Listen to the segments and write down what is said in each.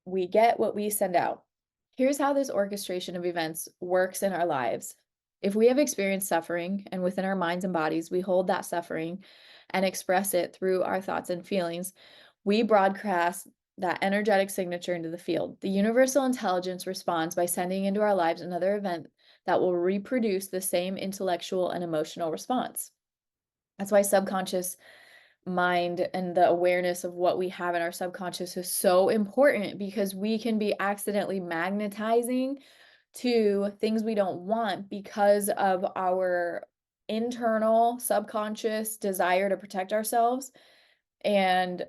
we get what we send out. Here's how this orchestration of events works in our lives. If we have experienced suffering and within our minds and bodies, we hold that suffering and express it through our thoughts and feelings, we broadcast that energetic signature into the field. The universal intelligence responds by sending into our lives another event that will reproduce the same intellectual and emotional response. That's why subconscious mind and the awareness of what we have in our subconscious is so important, because we can be accidentally magnetizing to things we don't want because of our internal subconscious desire to protect ourselves. And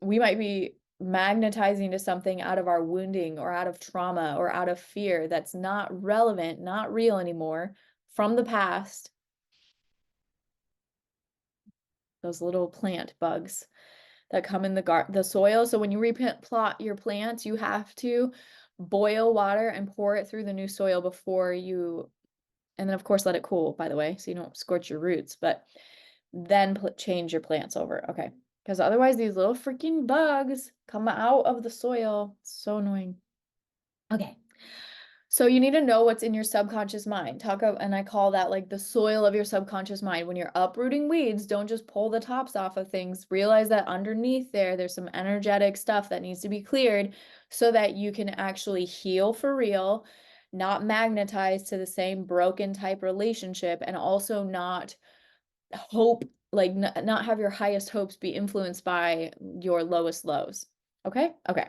we might be magnetizing to something out of our wounding or out of trauma or out of fear that's not relevant, not real anymore, from the past. Those little plant bugs that come in the soil. So when you replot your plants, you have to boil water and pour it through the new soil before you, and then of course let it cool, by the way, so you don't scorch your roots, but then change your plants over. Okay. Because otherwise these little freaking bugs come out of the soil. It's so annoying. Okay. So you need to know what's in your subconscious mind. And I call that like the soil of your subconscious mind. When you're uprooting weeds, don't just pull the tops off of things. Realize that underneath there's some energetic stuff that needs to be cleared so that you can actually heal for real, not magnetize to the same broken type relationship, and also not hope, like not have your highest hopes be influenced by your lowest lows. Okay? Okay.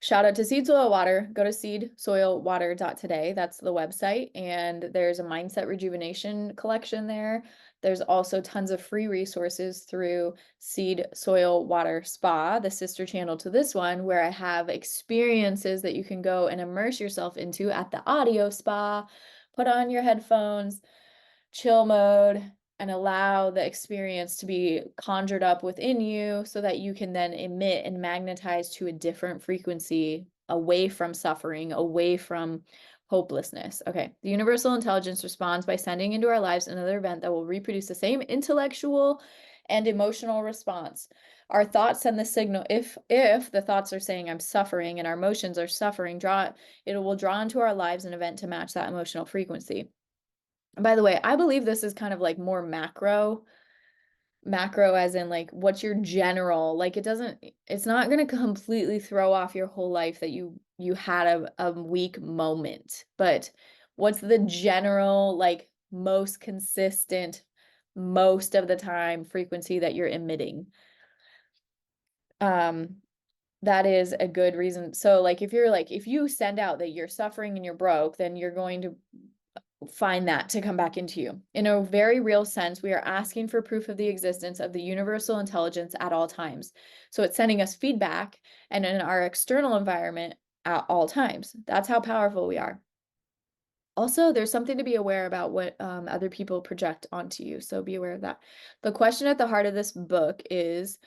Shout out to SeedSoilWater. Go to SeedSoilWater.today. That's the website. And there's a mindset rejuvenation collection there. There's also tons of free resources through Seed Soil Water Spa, the sister channel to this one, where I have experiences that you can go and immerse yourself into at the audio spa. Put on your headphones, chill mode, and allow the experience to be conjured up within you so that you can then emit and magnetize to a different frequency, away from suffering, away from hopelessness. Okay. The universal intelligence responds by sending into our lives another event that will reproduce the same intellectual and emotional response. Our thoughts send the signal. If the thoughts are saying I'm suffering and our emotions are suffering, it will draw into our lives an event to match that emotional frequency. And by the way, I believe this is kind of like more macro as in like what's your general, like it's not going to completely throw off your whole life that you had a weak moment, but what's the general, like most consistent, most of the time frequency that you're emitting? That is a good reason. So like if you send out that you're suffering and you're broke, then you're going to find that to come back into you. In a very real sense, we are asking for proof of the existence of the universal intelligence at all times. So it's sending us feedback and in our external environment at all times. That's how powerful we are. Also, there's something to be aware about what other people project onto you. So be aware of that. The question at the heart of this book is,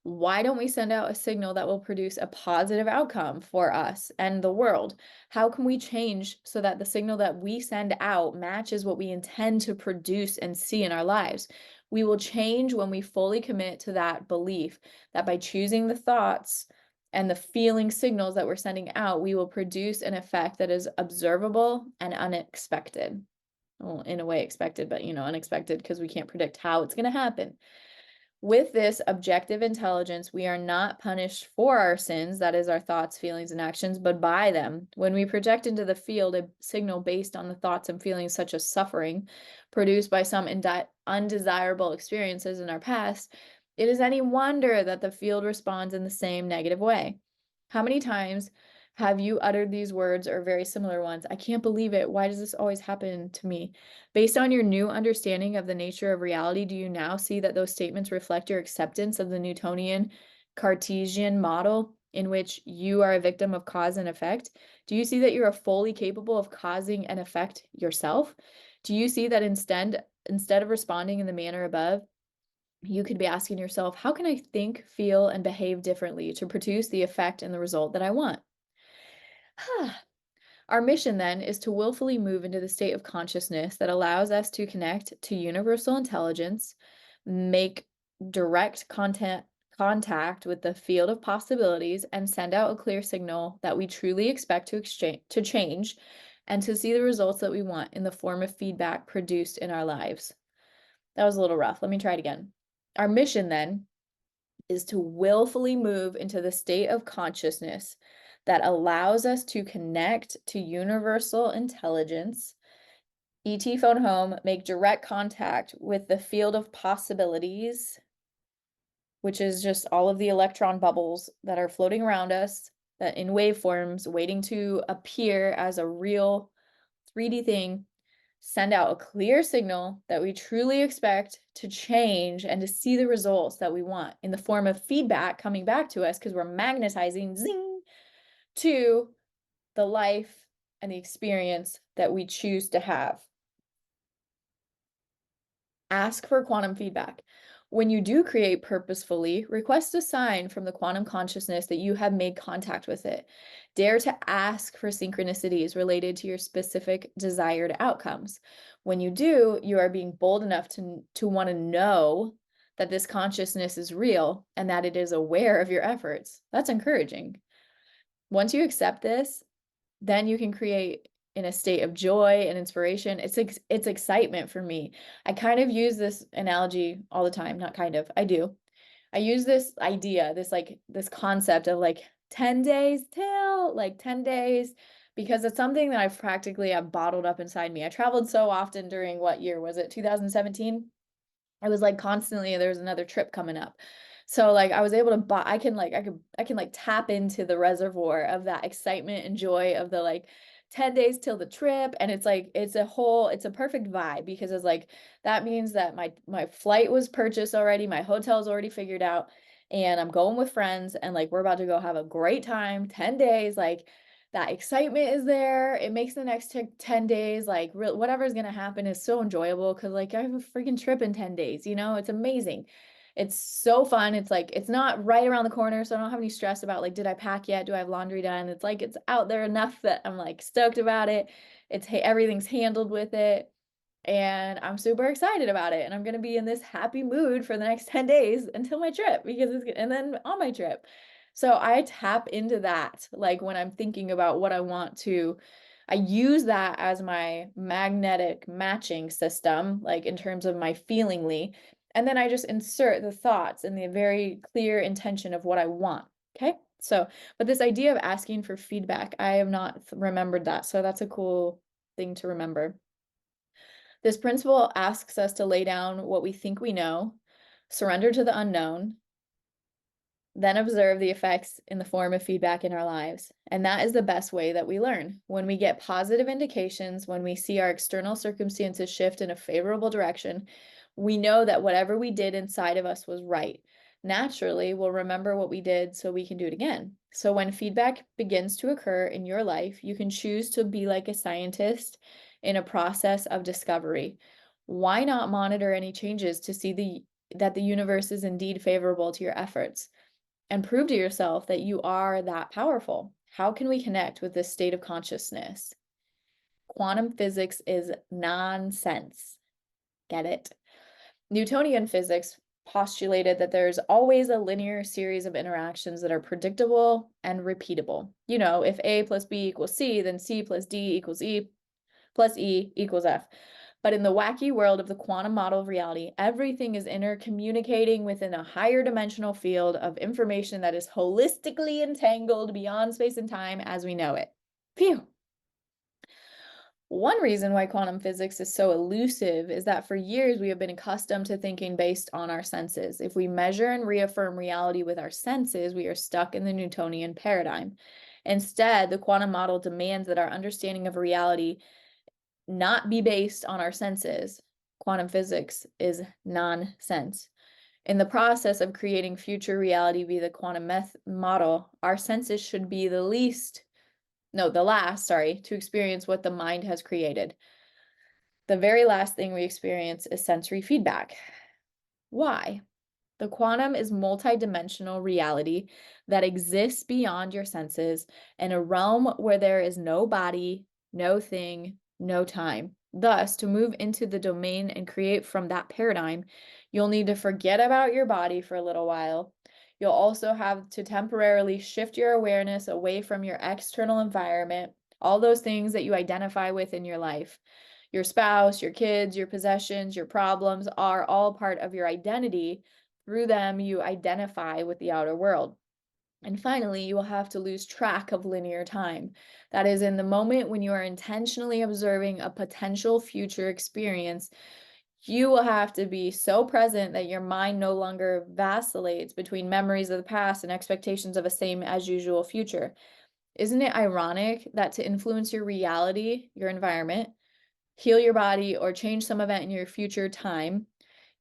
why don't we send out a signal that will produce a positive outcome for us and the world? How can we change so that the signal that we send out matches what we intend to produce and see in our lives? We will change when we fully commit to that belief that by choosing the thoughts and the feeling signals that we're sending out, we will produce an effect that is observable and unexpected. Well, in a way expected, but unexpected because we can't predict how it's going to happen. With this objective intelligence, we are not punished for our sins, that is our thoughts, feelings, and actions, but by them. When we project into the field a signal based on the thoughts and feelings such as suffering produced by some undesirable experiences in our past, it is any wonder that the field responds in the same negative way. How many times have you uttered these words or very similar ones? I can't believe it. Why does this always happen to me? Based on your new understanding of the nature of reality, do you now see that those statements reflect your acceptance of the Newtonian Cartesian model in which you are a victim of cause and effect? Do you see that you are fully capable of causing an effect yourself? Do you see that instead of responding in the manner above, you could be asking yourself, how can I think, feel, and behave differently to produce the effect and the result that I want? Our mission then is to willfully move into the state of consciousness that allows us to connect to universal intelligence, make direct contact with the field of possibilities and send out a clear signal that we truly expect to change and to see the results that we want in the form of feedback produced in our lives. That was a little rough. Let me try it again. Our mission then is to willfully move into the state of consciousness that allows us to connect to universal intelligence, ET phone home, make direct contact with the field of possibilities, which is just all of the electron bubbles that are floating around us, that in waveforms, waiting to appear as a real 3D thing, send out a clear signal that we truly expect to change and to see the results that we want in the form of feedback coming back to us, because we're magnetizing, zing, to the life and the experience that we choose to have. Ask for quantum feedback. When you do create purposefully, request a sign from the quantum consciousness that you have made contact with it. Dare to ask for synchronicities related to your specific desired outcomes. When you do, you are being bold enough to want to know that this consciousness is real and that it is aware of your efforts. That's encouraging. Once you accept this, then you can create in a state of joy and inspiration. It's excitement for me. I kind of use this analogy all the time, not kind of, I do. I use this idea, this concept of 10 days till, 10 days, because it's something that I've practically have bottled up inside me. I traveled so often during, what year was it? 2017? I was constantly, there was another trip coming up. So I was able to buy, I can tap into the reservoir of that excitement and joy of the 10 days till the trip. And it's it's a perfect vibe, because it's that means that my flight was purchased already, my hotel's already figured out, and I'm going with friends, and we're about to go have a great time. 10 days, that excitement is there. It makes the next 10 days, whatever's going to happen is so enjoyable, because I have a freaking trip in 10 days, it's amazing. It's so fun. It's not right around the corner, so I don't have any stress about did I pack yet? Do I have laundry done? It's it's out there enough that I'm stoked about it. Everything's handled with it, and I'm super excited about it. And I'm going to be in this happy mood for the next 10 days until my trip, and then on my trip. So I tap into that, when I'm thinking about what I want to, I use that as my magnetic matching system, in terms of my feelingly. And then I just insert the thoughts and the very clear intention of what I want. Okay. So, but this idea of asking for feedback, I have not remembered that. So that's a cool thing to remember. This principle asks us to lay down what we think we know, surrender to the unknown, then observe the effects in the form of feedback in our lives. And that is the best way that we learn. When we get positive indications, when we see our external circumstances shift in a favorable direction, we know that whatever we did inside of us was right. Naturally, we'll remember what we did so we can do it again. So when feedback begins to occur in your life, you can choose to be like a scientist in a process of discovery. Why not monitor any changes to see that the universe is indeed favorable to your efforts? And prove to yourself that you are that powerful. How can we connect with this state of consciousness? Quantum physics is nonsense. Get it? Newtonian physics postulated that there's always a linear series of interactions that are predictable and repeatable. If A plus B equals C, then C plus D equals E plus E equals F. But in the wacky world of the quantum model of reality, everything is intercommunicating within a higher dimensional field of information that is holistically entangled beyond space and time as we know it. Phew. One reason why quantum physics is so elusive is that for years we have been accustomed to thinking based on our senses. If we measure and reaffirm reality with our senses, we are stuck in the Newtonian paradigm. Instead, the quantum model demands that our understanding of reality not be based on our senses. Quantum physics is nonsense. In the process of creating future reality via the quantum model, our senses should be the last, to experience what the mind has created. The very last thing we experience is sensory feedback. Why? The quantum is multidimensional reality that exists beyond your senses in a realm where there is no body, no thing, no time. Thus, to move into the domain and create from that paradigm, you'll need to forget about your body for a little while. You'll also have to temporarily shift your awareness away from your external environment, all those things that you identify with in your life. Your spouse, your kids, your possessions, your problems are all part of your identity. Through them, you identify with the outer world. And finally, you will have to lose track of linear time. That is, in the moment when you are intentionally observing a potential future experience, you will have to be so present that your mind no longer vacillates between memories of the past and expectations of a same as usual future. Isn't it ironic that to influence your reality, your environment, heal your body, or change some event in your future time,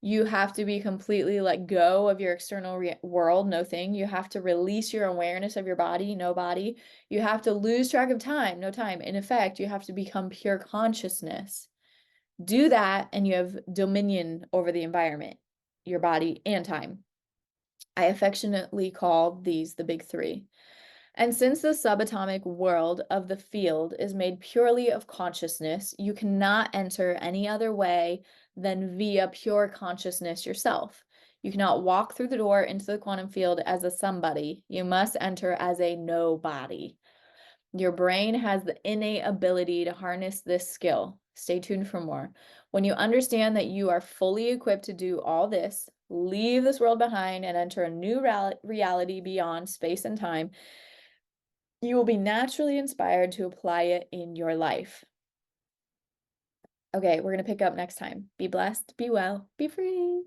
you have to be completely let go of your external world, no thing. You have to release your awareness of your body, no body. You have to lose track of time, no time. In effect, you have to become pure consciousness. Do that, and you have dominion over the environment, your body, and time. I affectionately call these the big three. And since the subatomic world of the field is made purely of consciousness, you cannot enter any other way than via pure consciousness yourself. You cannot walk through the door into the quantum field as a somebody. You must enter as a nobody. Your brain has the innate ability to harness this skill. Stay tuned for more. When you understand that you are fully equipped to do all this, leave this world behind and enter a new reality beyond space and time, you will be naturally inspired to apply it in your life. Okay, we're going to pick up next time. Be blessed, be well, be free.